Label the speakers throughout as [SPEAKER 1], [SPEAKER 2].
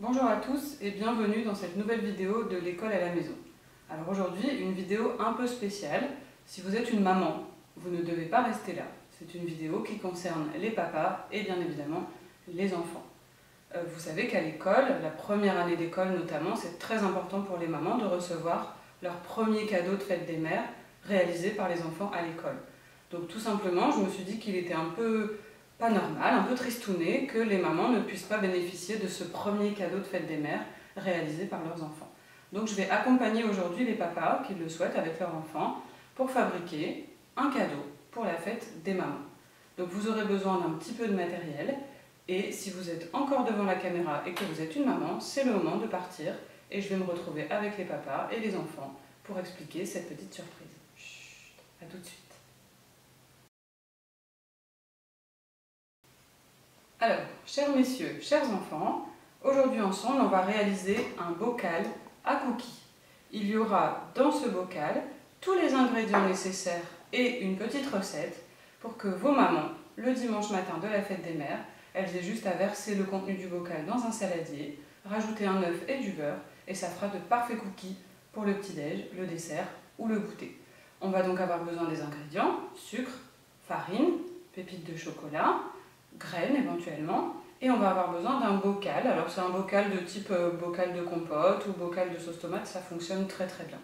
[SPEAKER 1] Bonjour à tous et bienvenue dans cette nouvelle vidéo de l'école à la maison. Alors aujourd'hui, une vidéo un peu spéciale. Si vous êtes une maman, vous ne devez pas rester là. C'est une vidéo qui concerne les papas et bien évidemment les enfants. Vous savez qu'à l'école, la première année d'école notamment, c'est très important pour les mamans de recevoir leur premier cadeau de fête des mères réalisé par les enfants à l'école. Donc tout simplement, je me suis dit qu'il était un peu pas normal, un peu tristouné que les mamans ne puissent pas bénéficier de ce premier cadeau de fête des mères réalisé par leurs enfants. Donc je vais accompagner aujourd'hui les papas qui le souhaitent avec leurs enfants pour fabriquer un cadeau pour la fête des mamans. Donc vous aurez besoin d'un petit peu de matériel et si vous êtes encore devant la caméra et que vous êtes une maman, c'est le moment de partir et je vais me retrouver avec les papas et les enfants pour expliquer cette petite surprise. Chut, à tout de suite. Alors, chers messieurs, chers enfants, aujourd'hui ensemble, on va réaliser un bocal à cookies. Il y aura dans ce bocal tous les ingrédients nécessaires et une petite recette pour que vos mamans, le dimanche matin de la fête des mères, elles aient juste à verser le contenu du bocal dans un saladier, rajouter un œuf et du beurre, et ça fera de parfaits cookies pour le petit-déj, le dessert ou le goûter. On va donc avoir besoin des ingrédients: sucre, farine, pépites de chocolat, graines éventuellement, et on va avoir besoin d'un bocal. Alors c'est un bocal de type bocal de compote ou bocal de sauce tomate, ça fonctionne très très bien.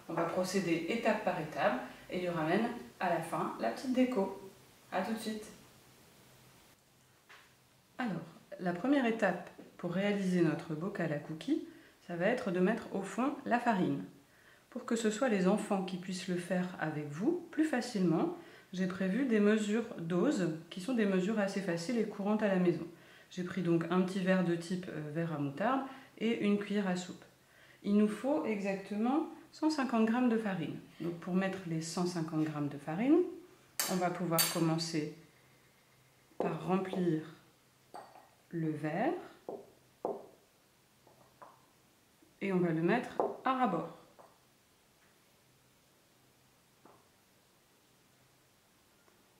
[SPEAKER 1] On va procéder étape par étape et il y aura même à la fin la petite déco. A tout de suite. Alors, la première étape pour réaliser notre bocal à cookies, ça va être de mettre au fond la farine. Pour que ce soit les enfants qui puissent le faire avec vous plus facilement, j'ai prévu des mesures doses qui sont des mesures assez faciles et courantes à la maison. J'ai pris donc un petit verre de type verre à moutarde et une cuillère à soupe. Il nous faut exactement 150 g de farine. Donc pour mettre les 150 g de farine, on va pouvoir commencer par remplir le verre et on va le mettre à ras-bord.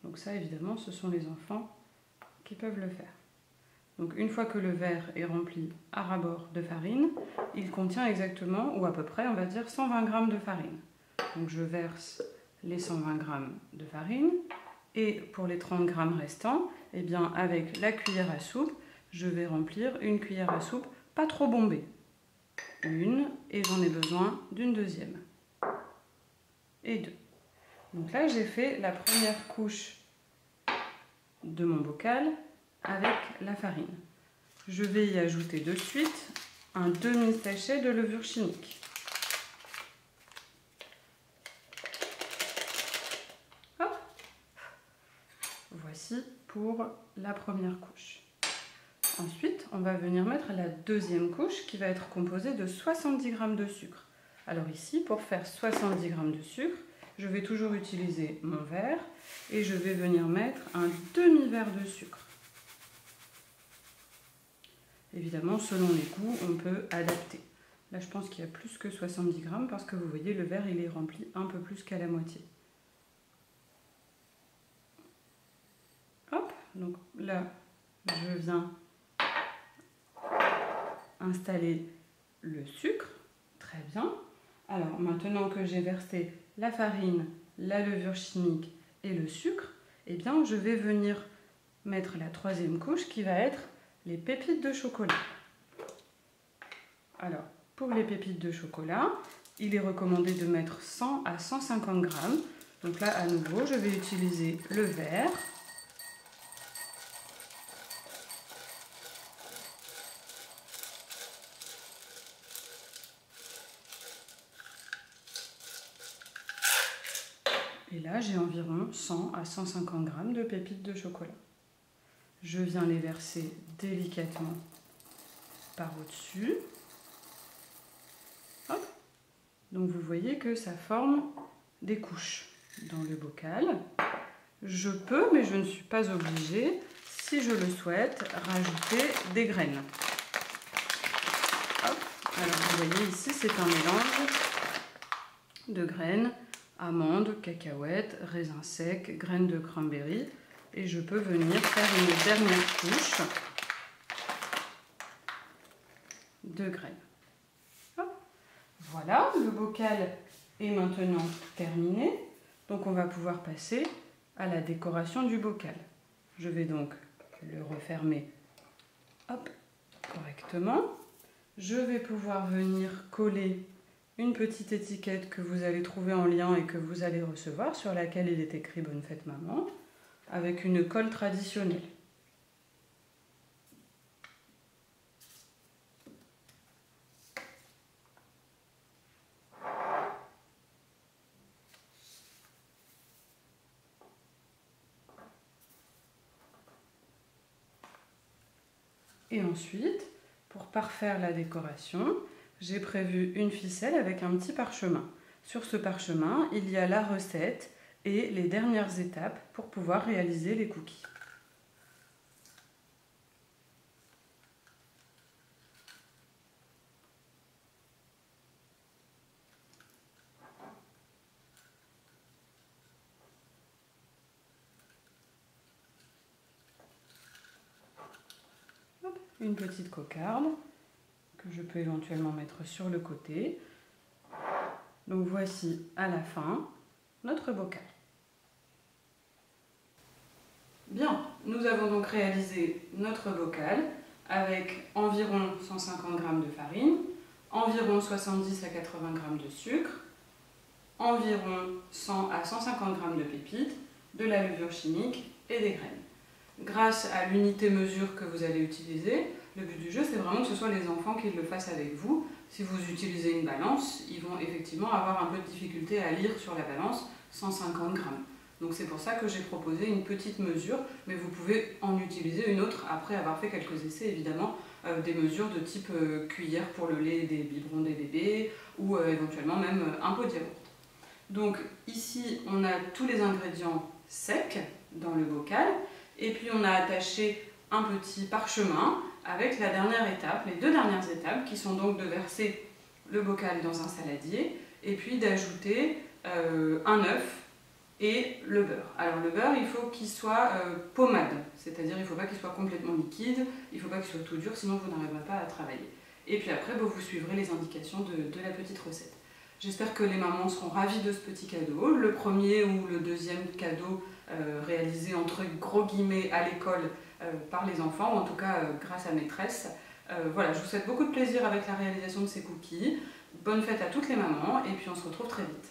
[SPEAKER 1] Donc ça, évidemment, ce sont les enfants qui peuvent le faire. Donc une fois que le verre est rempli à ras-bord de farine, il contient exactement, ou à peu près, on va dire, 120 g de farine. Donc je verse les 120 g de farine, et pour les 30 g restants, eh bien, avec la cuillère à soupe, je vais remplir une cuillère à soupe pas trop bombée. Une, et j'en ai besoin d'une deuxième. Et deux. Donc là, j'ai fait la première couche de mon bocal avec la farine. Je vais y ajouter de suite un demi-sachet de levure chimique. Hop. Voici pour la première couche. Ensuite, on va venir mettre la deuxième couche qui va être composée de 70 g de sucre. Alors ici, pour faire 70 g de sucre, je vais toujours utiliser mon verre et je vais venir mettre un demi-verre de sucre. Évidemment, selon les goûts, on peut adapter. Là, je pense qu'il y a plus que 70 g parce que vous voyez, le verre, il est rempli un peu plus qu'à la moitié. Hop, donc là, je viens installer le sucre. Très bien. Alors, maintenant que j'ai versé la farine, la levure chimique et le sucre, eh bien, je vais venir mettre la troisième couche qui va être les pépites de chocolat. Alors, pour les pépites de chocolat, il est recommandé de mettre 100 à 150 g. Donc là, à nouveau, je vais utiliser le verre. Et là, j'ai environ 100 à 150 g de pépites de chocolat. Je viens les verser délicatement par au-dessus. Hop. Donc vous voyez que ça forme des couches dans le bocal. Je peux, mais je ne suis pas obligée, si je le souhaite, rajouter des graines. Hop. Alors vous voyez ici, c'est un mélange de graines, amandes, cacahuètes, raisins secs, graines de cranberry. Et je peux venir faire une dernière couche de graines. Hop. Voilà, le bocal est maintenant terminé. Donc on va pouvoir passer à la décoration du bocal. Je vais donc le refermer hop, correctement. Je vais pouvoir venir coller une petite étiquette que vous allez trouver en lien et que vous allez recevoir, sur laquelle il est écrit Bonne fête maman, avec une colle traditionnelle. Et ensuite, pour parfaire la décoration, j'ai prévu une ficelle avec un petit parchemin. Sur ce parchemin, il y a la recette et les dernières étapes pour pouvoir réaliser les cookies. Une petite cocarde que je peux éventuellement mettre sur le côté. Donc voici à la fin notre bocal. Bien, nous avons donc réalisé notre bocal avec environ 150 g de farine, environ 70 à 80 g de sucre, environ 100 à 150 g de pépites, de la levure chimique et des graines. Grâce à l'unité mesure que vous allez utiliser, le but du jeu c'est vraiment que ce soit les enfants qui le fassent avec vous. Si vous utilisez une balance, ils vont effectivement avoir un peu de difficulté à lire sur la balance 150 g. Donc c'est pour ça que j'ai proposé une petite mesure, mais vous pouvez en utiliser une autre après avoir fait quelques essais évidemment, des mesures de type cuillère pour le lait des biberons des bébés ou éventuellement même un pot de yaourt. Donc ici on a tous les ingrédients secs dans le bocal. Et puis on a attaché un petit parchemin avec la dernière étape, les deux dernières étapes qui sont donc de verser le bocal dans un saladier et puis d'ajouter un œuf et le beurre. Alors le beurre, il faut qu'il soit pommade, c'est-à-dire il ne faut pas qu'il soit complètement liquide, il ne faut pas qu'il soit tout dur, sinon vous n'arriverez pas à travailler. Et puis après, vous suivrez les indications de la petite recette. J'espère que les mamans seront ravies de ce petit cadeau, le premier ou le deuxième cadeau réalisé entre gros guillemets à l'école par les enfants, ou en tout cas grâce à maîtresse. Voilà, je vous souhaite beaucoup de plaisir avec la réalisation de ces cookies. Bonne fête à toutes les mamans et puis on se retrouve très vite.